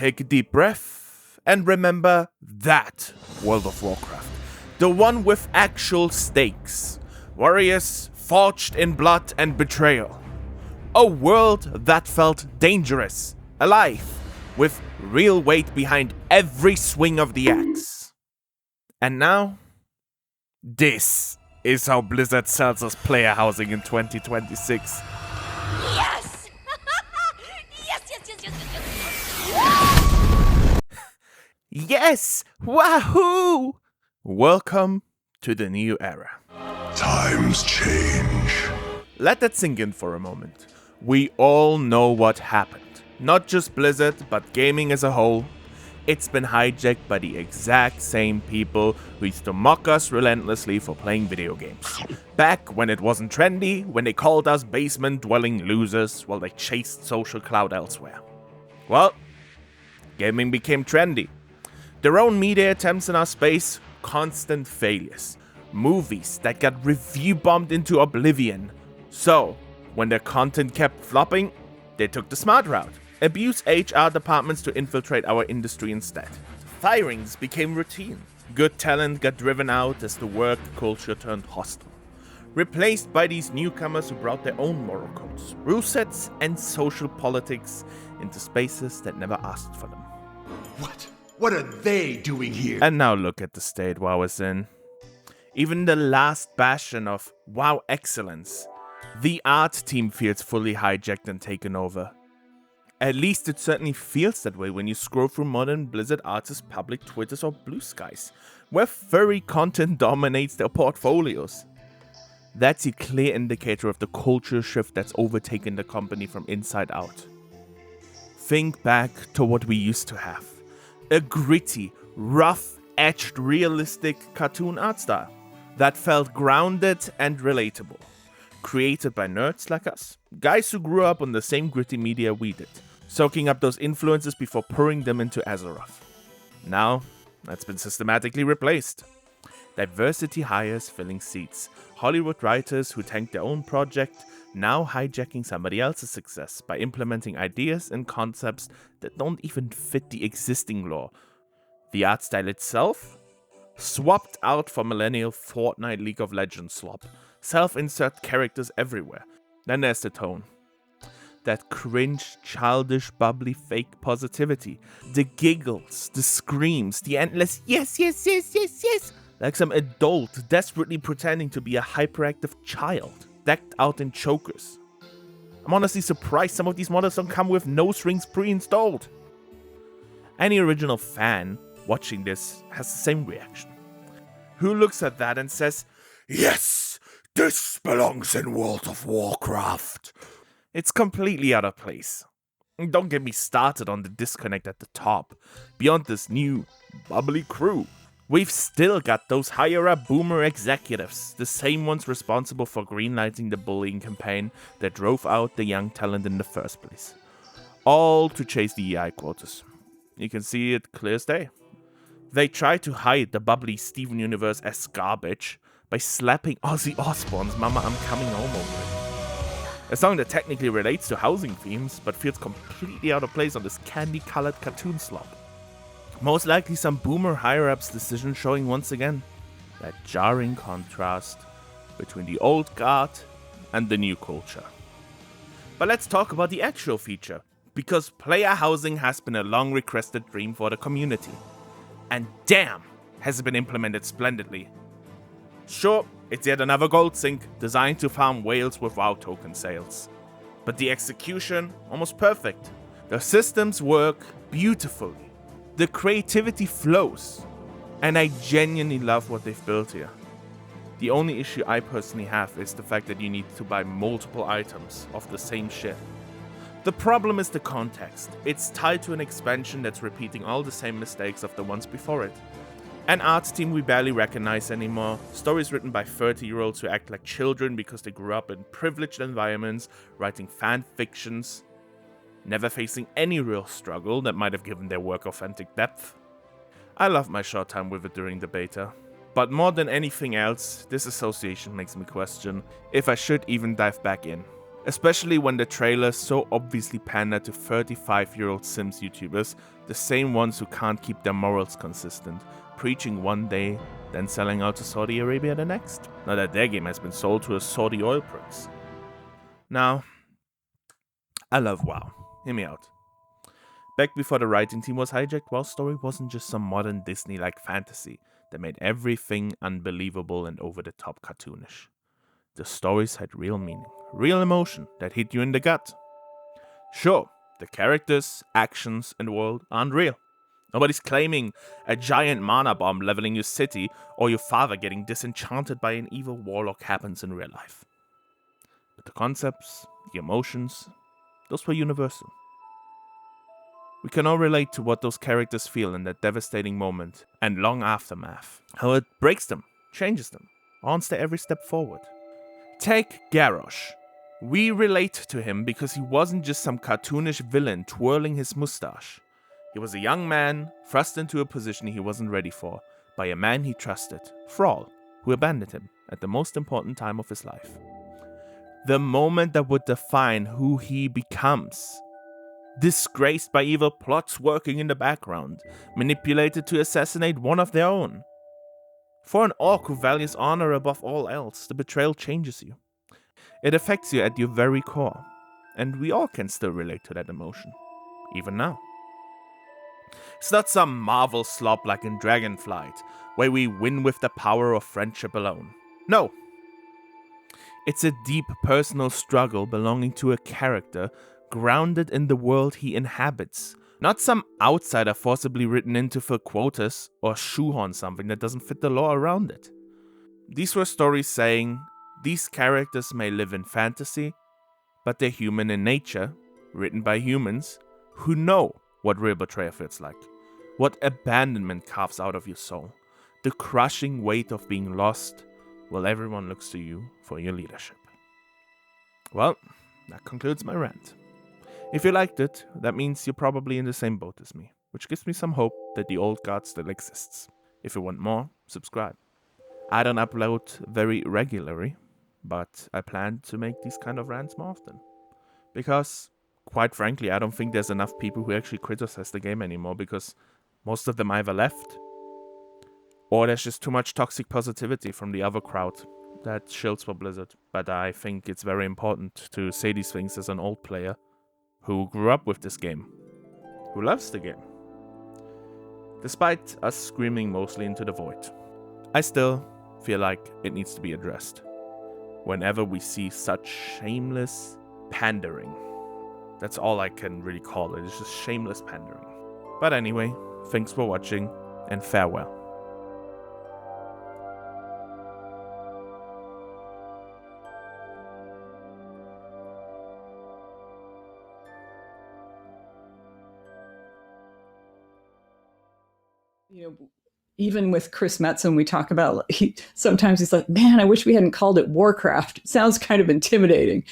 take a deep breath and remember that World of Warcraft. The one with actual stakes. Warriors forged in blood and betrayal. A world that felt dangerous, alive, with real weight behind every swing of the axe. And now, this is how Blizzard sells us player housing in 2026. Yes! yes! Yes! Wahoo! Welcome to the new era. Times change. Let that sink in for a moment. We all know what happened. Not just Blizzard, but gaming as a whole. It's been hijacked by the exact same people who used to mock us relentlessly for playing video games. Back when it wasn't trendy, when they called us basement-dwelling losers while they chased social clout elsewhere. Well, gaming became trendy. Their own media attempts in our space, constant failures. Movies that got review bombed into oblivion. So, when their content kept flopping, they took the smart route. Abuse HR departments to infiltrate our industry instead. Firings became routine. Good talent got driven out as the work culture turned hostile. Replaced by these newcomers who brought their own moral codes, rule sets, and social politics into spaces that never asked for them. What are they doing here? And now look at the state WoW is in. Even the last bastion of WoW excellence, the art team, feels fully hijacked and taken over. At least it certainly feels that way when you scroll through modern Blizzard artists' public Twitters or Blue Skies, where furry content dominates their portfolios. That's a clear indicator of the culture shift that's overtaken the company from inside out. Think back to what we used to have. A gritty, rough-edged, realistic cartoon art style that felt grounded and relatable. Created by nerds like us, guys who grew up on the same gritty media we did, soaking up those influences before pouring them into Azeroth. Now, that's been systematically replaced. Diversity hires filling seats, Hollywood writers who tank their own project, now hijacking somebody else's success by implementing ideas and concepts that don't even fit the existing lore. The art style itself? Swapped out for millennial Fortnite League of Legends slop. Self-insert characters everywhere. Then there's the tone. That cringe, childish, bubbly, fake positivity. The giggles, the screams, the endless yes, yes, yes, yes, yes. Like some adult desperately pretending to be a hyperactive child, decked out in chokers. I'm honestly surprised some of these models don't come with nose rings pre-installed. Any original fan watching this has the same reaction. Who looks at that and says, Yes, this belongs in World of Warcraft. It's completely out of place. Don't get me started on the disconnect at the top. Beyond this new, bubbly crew, we've still got those higher-up boomer executives, the same ones responsible for greenlighting the bullying campaign that drove out the young talent in the first place. All to chase the EI quotas. You can see it clear as day. They try to hide the bubbly Steven Universe as garbage by slapping Ozzy Osbourne's Mama I'm Coming Home over it. A song that technically relates to housing themes, but feels completely out of place on this candy-colored cartoon slop. Most likely some boomer higher-ups decision showing once again that jarring contrast between the old guard and the new culture. But let's talk about the actual feature, because player housing has been a long-requested dream for the community. And damn, has it been implemented splendidly. Sure, it's yet another gold sink designed to farm whales with WoW token sales. But the execution, almost perfect. The systems work beautifully. The creativity flows. And I genuinely love what they've built here. The only issue I personally have is the fact that you need to buy multiple items of the same shit. The problem is the context. It's tied to an expansion that's repeating all the same mistakes of the ones before it. An art team we barely recognize anymore, stories written by 30-year-olds who act like children because they grew up in privileged environments, writing fan fictions, never facing any real struggle that might have given their work authentic depth. I loved my short time with it during the beta, but more than anything else, this association makes me question if I should even dive back in. Especially when the trailers so obviously pander to 35-year-old Sims YouTubers, the same ones who can't keep their morals consistent, preaching one day, then selling out to Saudi Arabia the next. Now that their game has been sold to a Saudi oil prince. Now, I love WoW. Hear me out. Back before the writing team was hijacked, WoW's story wasn't just some modern Disney-like fantasy that made everything unbelievable and over-the-top cartoonish. The stories had real meaning, real emotion that hit you in the gut. Sure, the characters, actions, and world aren't real. Nobody's claiming a giant mana bomb leveling your city or your father getting disenchanted by an evil warlock happens in real life. But the concepts, the emotions, those were universal. We can all relate to what those characters feel in that devastating moment and long aftermath. How it breaks them, changes them, haunts their every step forward. Take GARROSH. We relate to him because he wasn't just some cartoonish villain twirling his mustache. He was a young man thrust into a position he wasn't ready for by a man he trusted, Thrall, who abandoned him at the most important time of his life. The moment that would define who he becomes. Disgraced by evil plots working in the background, manipulated to assassinate one of their own. For an orc who values honor above all else, the betrayal changes you. It affects you at your very core, and we all can still relate to that emotion, even now. It's not some Marvel slop like in Dragonflight, where we win with the power of friendship alone. No. It's a deep personal struggle belonging to a character grounded in the world he inhabits, not some outsider forcibly written in to fill quotas or shoehorn something that doesn't fit the lore around it. These were stories saying, these characters may live in fantasy, but they're human in nature, written by humans who know what real betrayal feels like, what abandonment carves out of your soul, the crushing weight of being lost while everyone looks to you for your leadership. Well, that concludes my rant. If you liked it, that means you're probably in the same boat as me, which gives me some hope that the old god still exists. If you want more, subscribe. I don't upload very regularly, but I plan to make these kind of rants more often. Because, quite frankly, I don't think there's enough people who actually criticize the game anymore, because most of them either left, or there's just too much toxic positivity from the other crowd that shills for Blizzard. But I think it's very important to say these things as an old player who grew up with this game, who loves the game. Despite us screaming mostly into the void, I still feel like it needs to be addressed. Whenever we see such shameless pandering. That's all I can really call it, it's just shameless pandering. But anyway, thanks for watching, and farewell. Even with Chris Metzen, we talk about, sometimes he's like, man, I wish we hadn't called it Warcraft. It sounds kind of intimidating.